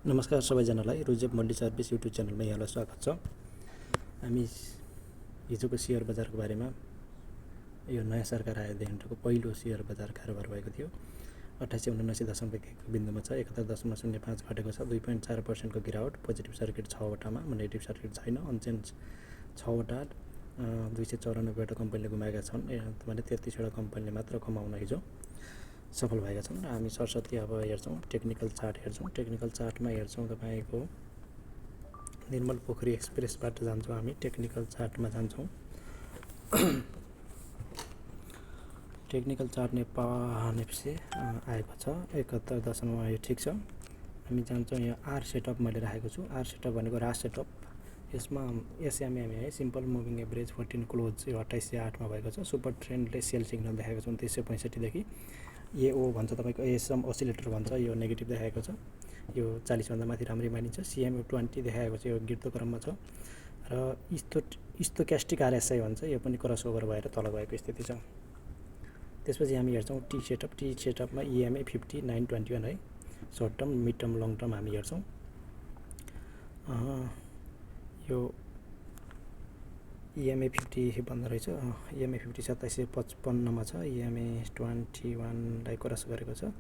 नमस्कार सबैजनालाई रुजेप multi service YouTube च्यानलमा यहाँलाई स्वागत छ। हामी हिजोको सेयर बजारको बारेमा यो नयाँ सरकार आएदेखिको पहिलो सेयर बजार कारोबार भएको थियो। 2879.1 बिन्दुमा छ, 71.05 घटेको छ, 2.4% गिरावट, पोजिटिभ सर्किट 6वटामा, नेगेटिभ सर्किट छैन, अनचेन्ज 6वटा, 294वटा कम्पनीले गुमाएका छन् भने 33वटा कम्पनीले मात्र कमाउन हिजो सफल भएका छन्। र हामी सरस्वती अब हेर्छौँ, टेक्निकल चार्ट हेर्छौँ। टेक्निकल चार्टमा हेर्छौँ तपाईँको निर्मल पोखरी एक्सप्रेसबाट जान्छौँ, हामी टेक्निकल चार्टमा जान्छौँ। टेक्निकल चार्ट नेपाल आएको छ 71 यो ठिक छ। हामी जान्छौँ, यहाँ आर सेटअप मैले राखेको छु। आर सेटअप भनेको रास सेटअप, यसमा एसएमएमए है, सिम्पल मुभिङ एभरेज 14 क्लोज यो 2808 भएको छ। सुपर ट्रेन्डले सेल सिग्नल देखाएको छ 2965 देखि। एओ भन्छ तपाईँको, एसएम ओसिलेटर भन्छ, यो नेगेटिभ देखाएको छ, यो 40 भन्दा माथि राम्रै मानिन्छ। सिएमए 20 देखाएको छ, यो गिर्दो क्रममा छ। र स्टोक्यास्टिक आरएसआई भन्छ, यो पनि क्रस ओभर भएर तल गएको स्थिति छ। त्यसपछि हामी हेर्छौँ टी सेटअप। टी सेटअपमा इएमए 5921 है, short term, mid term, long term हामी हेर्छौँ। यो इएमए 50 भन्दो रहेछ, इएमए 50 2755 छ, इएमए 21लाई क्रस गरेको छ,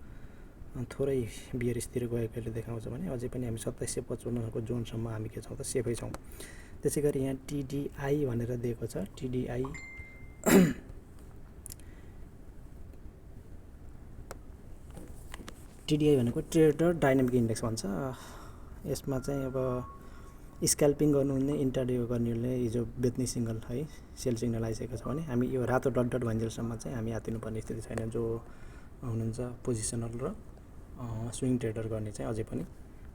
थोरै बियरिसतिर गएकोले देखाउँछ भने अझै पनि हामी 2755को जोनसम्म हामी के छौँ त सेफै छौँ। त्यसै गरी यहाँ टिडिआई भनेर दिएको छ। टिडिआई भनेको ट्रेडर डाइनामिक इन्डेक्स भन्छ। यसमा चाहिँ अब स्क्याल्पिङ गर्नुहुने, इन्ट्राडे गर्नेहरूले हिजो बेच्ने सिग्नल है, सेल सिग्नल आइसकेको छ भने हामी यो रातो डट डट भइन्जेलसम्म चाहिँ हामी आतिनुपर्ने स्थिति छैन। जो हुनुहुन्छ पोजिसनल र स्विङ ट्रेडर गर्ने चाहिँ अझै पनि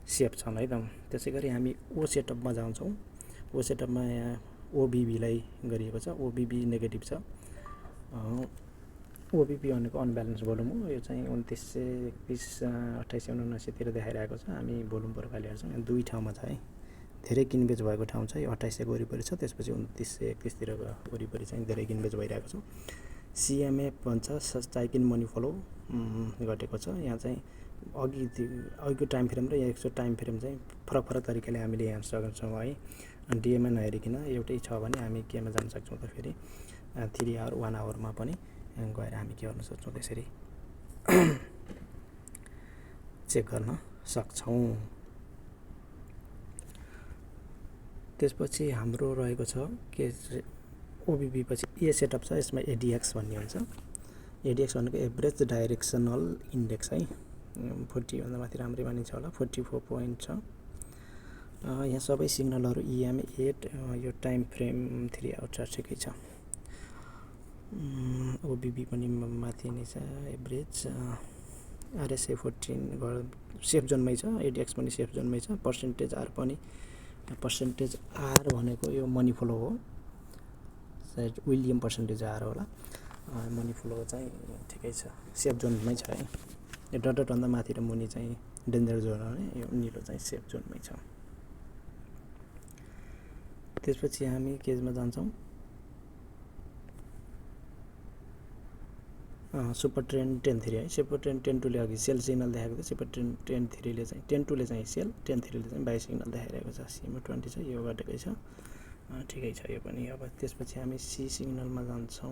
सेफ छन् है त। त्यसै गरी हामी ओ सेटअपमा जान्छौँ। ओ सेटअपमा यहाँ ओबिबीलाई गरिएको छ, ओबिबी नेगेटिभ छ। ओबिबी भनेको अनब्यालेन्स भोल्युम हो, यो चाहिँ 2921 2879 देखाइरहेको छ। हामी भोल्युम प्रोफाइल हेर्छौँ, यहाँ दुई ठाउँमा छ है, धेरै किनबेच भएको ठाउँ चाहिँ 2800को वरिपरि छ, त्यसपछि 2931 वरिपरि चाहिँ धेरै किनबेच भइरहेको छ। सिएमए भन्छ, स्ट्राइक इन मनी फ्लो घटेको छ। यहाँ चाहिँ अघिको टाइम फ्रेम र यहाँको टाइम फ्रेम चाहिँ फरक फरक तरिकाले हामीले हेर्न सक्छौँ है। डिएमए नहेरिकन एउटै छ भने हामी केमा जान सक्छौँ त फेरि 3 आवर 1 आवरमा पनि गएर हामी के गर्न सक्छौँ, त्यसरी चेक गर्न सक्छौँ। त्यसपछि हाम्रो रहेको छ के ओबिबी पछि ए सेटअप छ, यसमा एडिएक्स भन्ने हुन्छ। एडिएक्स भनेको एभरेज डाइरेक्सनल इन्डेक्स है, 40 भन्दा माथि राम्रै मानिन्छ होला, 44 पोइन्ट छ। यहाँ सबै सिग्नलहरू इएमए 8, यो टाइम फ्रेम 3 आवर ठिकै छ। ओबिबी पनि माथि नै छ, एभरेज आरएसए 14 सेफ जोनमै छ, एडिएक्स पनि सेफ जोनमै छ। पर्सेन्टेज आर पनि, पर्सेन्टेज आर भनेको यो मनी फ्लो हो, सायद विलियम पर्सेन्टेज आर होला। मनी फ्लो चाहिँ ठिकै छ, सेफ जोनमै छ है। यो डटभन्दा माथि र मुनि चाहिँ डेन्जर जोन हो, यो निलो चाहिँ सेफ जोनमै छ। त्यसपछि हामी केजमा जान्छौँ, सुपर ट्रेन्ड 10-3 है। सुपर ट्रेन्ड 10-2ले अघि सेल सिग्नल देखाएको थियो, सुपर ट्रेन्ड 10-3ले चाहिँ 10-2ले चाहिँ सेल, 10-3ले चाहिँ बाई सिग्नल देखाइरहेको छ। सीमा 20 छ, यो घटेकै छ, ठिकै छ यो पनि। अब त्यसपछि हामी सी सिग्नलमा जान्छौँ।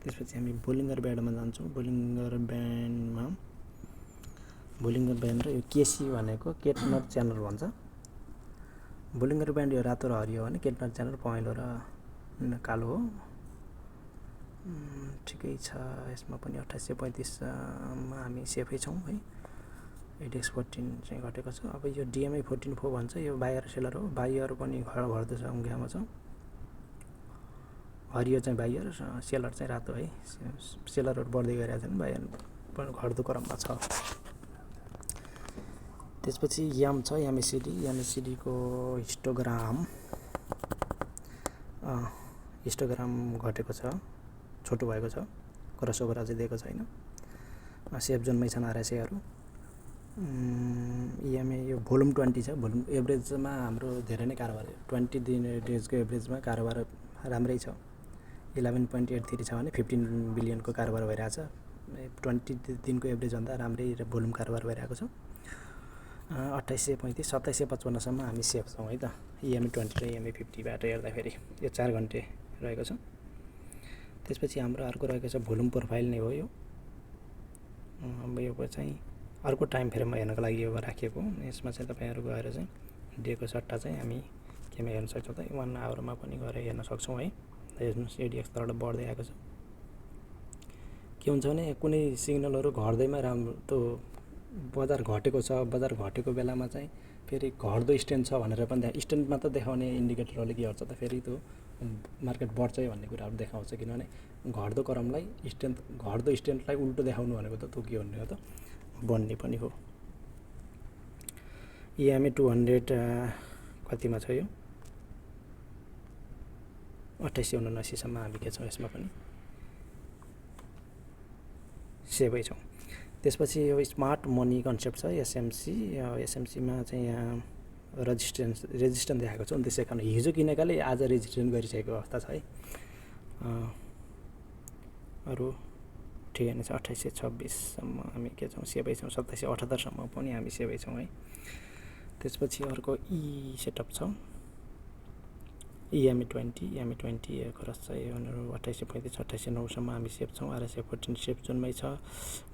त्यसपछि हामी बोलिङ्गर ब्यान्डमा जान्छौँ। बोलिङ्गर ब्यान्ड र यो केसी भनेको केटनर च्यानल भन्छ। बोलिङ्गर ब्यान्ड यो रातो र हरियो भने केटनर च्यानल पहेँलो र कालो हो, ठिकै छ। यसमा पनि 2835मा हामी सेफै छौँ है। एडिएक्स 14 चाहिँ घटेको छ। अब यो डिएमआई 14.4 भन्छ, यो बायर सेलर हो, बायर पनि घट्दो सङ्ख्यामा छ। हरियो चाहिँ बायर, सेलर चाहिँ रातो है। सेलरहरू बढ्दै गइरहेको छन्, बायर पनि घट्दो क्रममा छ। त्यसपछि याम छ, एमएसिडीको हिस्टोग्राम घटेको छ, छोटो भएको छ, क्रस ओभर अझै दिएको छैन, सेफ जोनमै छन् आरएसएहरू। इएमए यो भोल्युम 20 छ, भोल्युम एभरेजमा हाम्रो धेरै नै कारोबार, 20 डेजको एभरेजमा कारोबार राम्रै छ। 11.83 छ भने 15 बिलियनको कारोबार भइरहेछ। 20 दिनको एभरेज भन्दा राम्रै भोल्युम कारोबार भइरहेको छ। 2835 2755सम्म हामी सेफ छौँ है त। EMI 20 र EMI 50बाट हेर्दाखेरि यो 4 घन्टे रहेको छ। त्यसपछि हाम्रो अर्को रहेको छ भोल्युम प्रोफाइल नै हो यो। अब यो चाहिँ अर्को टाइम फ्रेममा हेर्नको लागि यो राखिएको। यसमा चाहिँ तपाईँहरू गएर चाहिँ डेको सट्टा चाहिँ हामी केमा हेर्न सक्छौँ त 1 आवरमा पनि गएर हेर्न सक्छौँ है। हेर्नुहोस् ADX तलबाट बढ्दै आएको छ। के हुन्छ भने कुनै सिग्नलहरू घट्दैमा राम्रो त्यो बजार घटेको छ, बजार घटेको बेलामा चाहिँ फेरि घट्दो स्ट्रेन्थ छ भनेर पनि स्ट्रेन्थमा त देखाउने इन्डिकेटरहरूले के गर्छ त फेरि त्यो मार्केट बढ्छ भन्ने कुराहरू देखाउँछ। किनभने घट्दो क्रमलाई घट्दो स्ट्रेन्थलाई उल्टो देखाउनु भनेको त त्यो के भन्ने हो त बढ्ने पनि हो। EMI 200 कतिमा छ यो 2879सम्म हामी के छौँ यसमा पनि सेभै छौँ। त्यसपछि यो स्मार्ट मनी कन्सेप्ट छ SMC। SMCमा चाहिँ यहाँ रेजिस्टेन्स देखाएको छ 2951। हिजो किनेकाले आज रेजिस्ट्रेसन गरिसकेको अवस्था छ है। अरू ठिकै नै छ 2826सम्म हामी के छौँ सेभै छौँ। 2778सम्म पनि हामी सेभै छौँ है। त्यसपछि अर्को सेटअप छ EMI 20 खरस छ यो 2835 2809सम्म हामी सेफ छौँ। RSI14 सेफ जोनमै छ।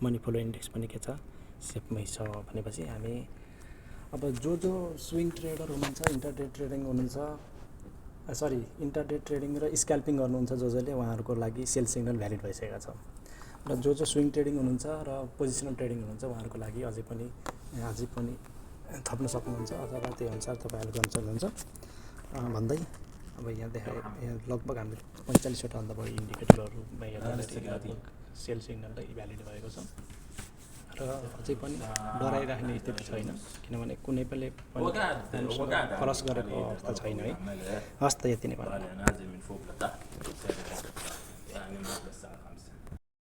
मनी फ्लो इन्डेक्स पनि के छ सेफमै छ भनेपछि हामी अब जो स्विङ ट्रेडर हुनुहुन्छ इन्टरडे ट्रेडिङ हुनुहुन्छ इन्टरडे ट्रेडिङ र स्क्याल्पिङ गर्नुहुन्छ जसले उहाँहरूको लागि सेल सिग्नल भ्यालिड भइसकेको छ। र जो स्विङ ट्रेडिङ हुनुहुन्छ र पोजिसनल ट्रेडिङ हुनुहुन्छ उहाँहरूको लागि अझै पनि थप्न सक्नुहुन्छ अथवा त्यही अनुसार तपाईँहरू गर्न सक्नुहुन्छ भन्दै अब यहाँ देखाए लगभग हामीले 45वटा भन्दा बढी इन्डिकेटरहरूमा हेर्दाखेरि सेल सिग्नल भ्यालिड भएको छ। र अझै पनि डराइराख्ने स्थिति छैन किनभने कुनै पनि क्रस गरेको अवस्था छैन है। हस् त यति नै भन्नु।